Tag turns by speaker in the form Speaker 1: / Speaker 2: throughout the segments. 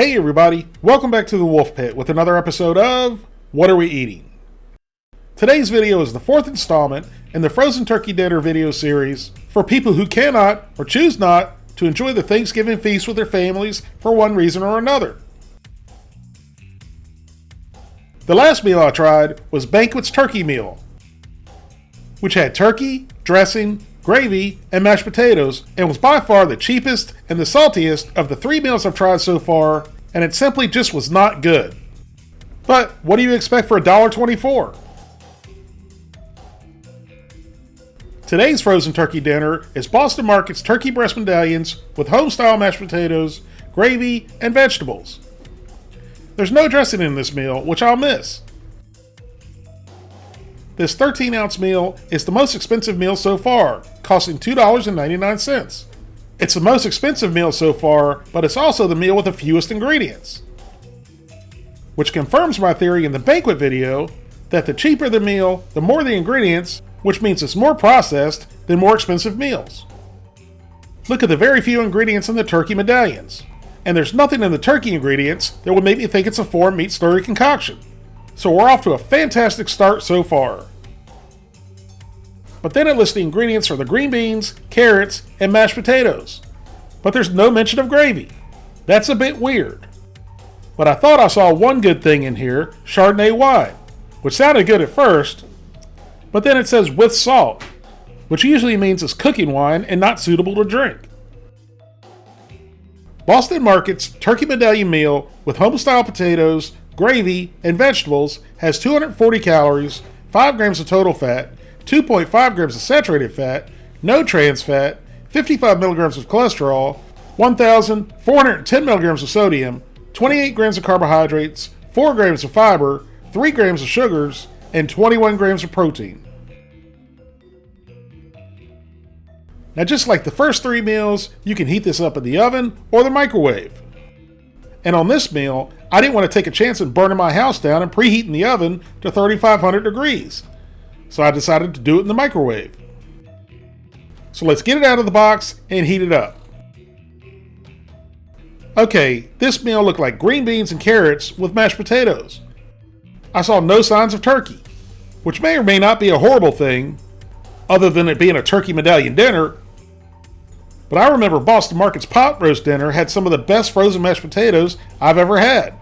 Speaker 1: Hey everybody, welcome back to the Wolfe Pit with another episode of What Are We Eating? Today's video is the fourth installment in the frozen turkey dinner video series for people who cannot or choose not to enjoy the Thanksgiving feast with their families for one reason or another. The last meal I tried was Banquet's turkey meal, which had turkey, dressing, gravy, and mashed potatoes, and was by far the cheapest and the saltiest of the three meals I've tried so far, and it simply just was not good. But what do you expect for $1.24? Today's frozen turkey dinner is Boston Market's turkey breast medallions with home-style mashed potatoes, gravy, and vegetables. There's no dressing in this meal, which I'll miss. This 13-ounce meal is the most expensive meal so far, costing $2.99. It's the most expensive meal so far, but it's also the meal with the fewest ingredients. Which confirms my theory in the Banquet video that the cheaper the meal, the more the ingredients, which means it's more processed than more expensive meals. Look at the very few ingredients in the turkey medallions. And there's nothing in the turkey ingredients that would make me think it's a 4-meat slurry concoction. So we're off to a fantastic start so far. But then it lists the ingredients for the green beans, carrots, and mashed potatoes. But there's no mention of gravy. That's a bit weird. But I thought I saw one good thing in here, Chardonnay wine, which sounded good at first, but then it says with salt, which usually means it's cooking wine and not suitable to drink. Boston Market's turkey medallion meal with home-style potatoes, gravy, and vegetables has 240 calories, 5 grams of total fat, 2.5 grams of saturated fat, no trans fat, 55 milligrams of cholesterol, 1,410 milligrams of sodium, 28 grams of carbohydrates, 4 grams of fiber, 3 grams of sugars, and 21 grams of protein. Now, just like the first 3 meals, you can heat this up in the oven or the microwave. And on this meal, I didn't want to take a chance in burning my house down and preheating the oven to 3,500 degrees. So I decided to do it in the microwave. So let's get it out of the box and heat it up. Okay, this meal looked like green beans and carrots with mashed potatoes. I saw no signs of turkey, which may or may not be a horrible thing, other than it being a turkey medallion dinner. But I remember Boston Market's pot roast dinner had some of the best frozen mashed potatoes I've ever had.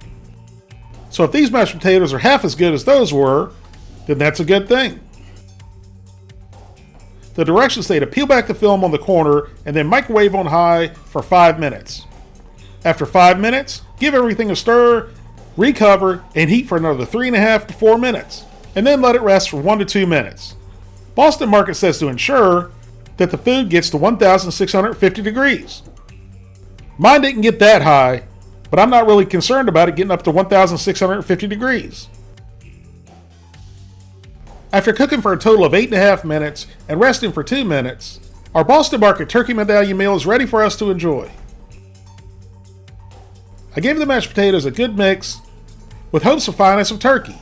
Speaker 1: So if these mashed potatoes are half as good as those were, then that's a good thing. The directions say to peel back the film on the corner and then microwave on high for 5 minutes. After 5 minutes, give everything a stir, recover, and heat for another 3.5 to 4 minutes, and then let it rest for 1 to 2 minutes. Boston Market says to ensure that the food gets to 1,650 degrees. Mine didn't get that high, but I'm not really concerned about it getting up to 1,650 degrees. After cooking for a total of 8.5 minutes and resting for 2 minutes, our Boston Market turkey medallion meal is ready for us to enjoy. I gave the mashed potatoes a good mix with hopes of fineness of turkey.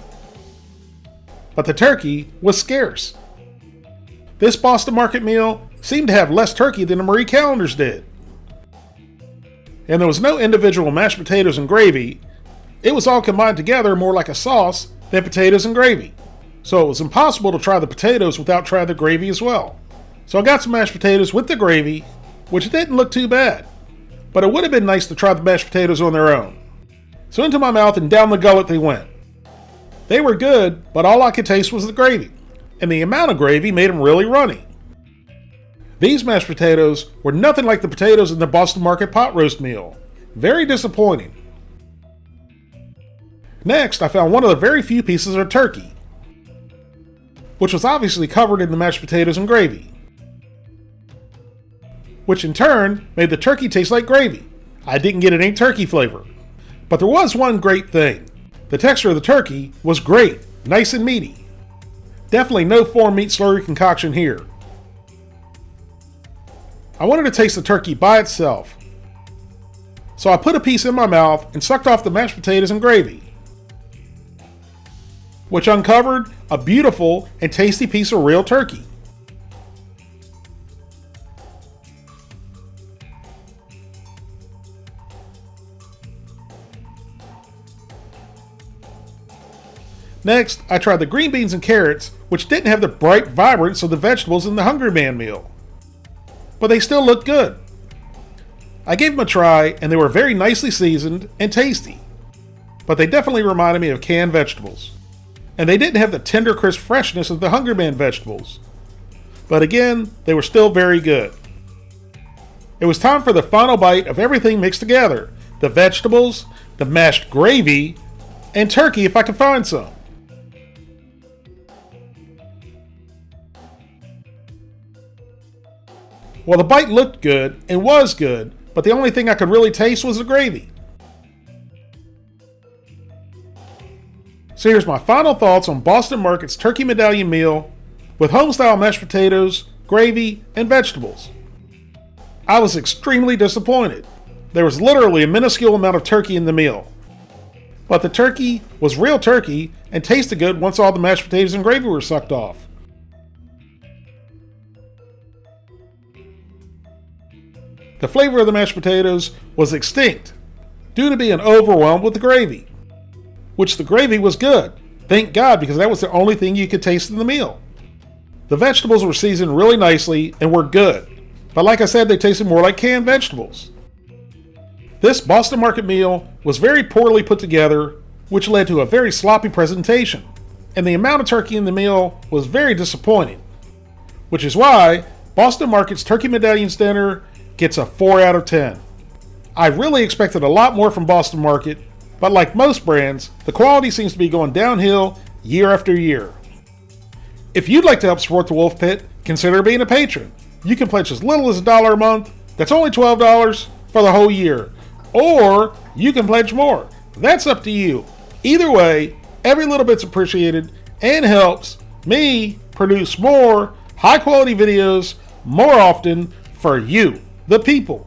Speaker 1: But the turkey was scarce. This Boston Market meal seemed to have less turkey than the Marie Callender's did. And there was no individual mashed potatoes and gravy. It was all combined together more like a sauce than potatoes and gravy. So it was impossible to try the potatoes without trying the gravy as well. So I got some mashed potatoes with the gravy, which didn't look too bad. But it would have been nice to try the mashed potatoes on their own. So into my mouth and down the gullet they went. They were good, but all I could taste was the gravy. And the amount of gravy made them really runny. These mashed potatoes were nothing like the potatoes in the Boston Market pot roast meal. Very disappointing. Next, I found one of the very few pieces of turkey, which was obviously covered in the mashed potatoes and gravy, which in turn made the turkey taste like gravy. I didn't get any turkey flavor. But there was one great thing. The texture of the turkey was great, nice and meaty. Definitely no 4-meat slurry concoction here. I wanted to taste the turkey by itself. So I put a piece in my mouth and sucked off the mashed potatoes and gravy, which uncovered a beautiful and tasty piece of real turkey. Next, I tried the green beans and carrots, which didn't have the bright vibrance of the vegetables in the Hungry Man meal. But they still looked good. I gave them a try, and they were very nicely seasoned and tasty. But they definitely reminded me of canned vegetables. And they didn't have the tender, crisp freshness of the Hungry Man vegetables. But again, they were still very good. It was time for the final bite of everything mixed together. The vegetables, the mashed gravy, and turkey if I could find some. Well, the bite looked good and was good, but the only thing I could really taste was the gravy. So here's my final thoughts on Boston Market's turkey medallion meal with home-style mashed potatoes, gravy, and vegetables. I was extremely disappointed. There was literally a minuscule amount of turkey in the meal. But the turkey was real turkey and tasted good once all the mashed potatoes and gravy were sucked off. The flavor of the mashed potatoes was extinct due to being overwhelmed with the gravy, which the gravy was good. Thank God, because that was the only thing you could taste in the meal. The vegetables were seasoned really nicely and were good, but like I said, they tasted more like canned vegetables. This Boston Market meal was very poorly put together, which led to a very sloppy presentation, and the amount of turkey in the meal was very disappointing, which is why Boston Market's Turkey Medallions dinner gets a 4 out of 10. I really expected a lot more from Boston Market, but like most brands, the quality seems to be going downhill year after year. If you'd like to help support the Wolfe Pit, consider being a patron. You can pledge as little as $1 a month. That's only $12 for the whole year. Or you can pledge more. That's up to you. Either way, every little bit's appreciated and helps me produce more high quality videos more often for you, the people.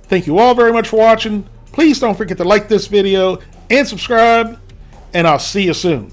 Speaker 1: Thank you all very much for watching. Please don't forget to like this video and subscribe, and I'll see you soon.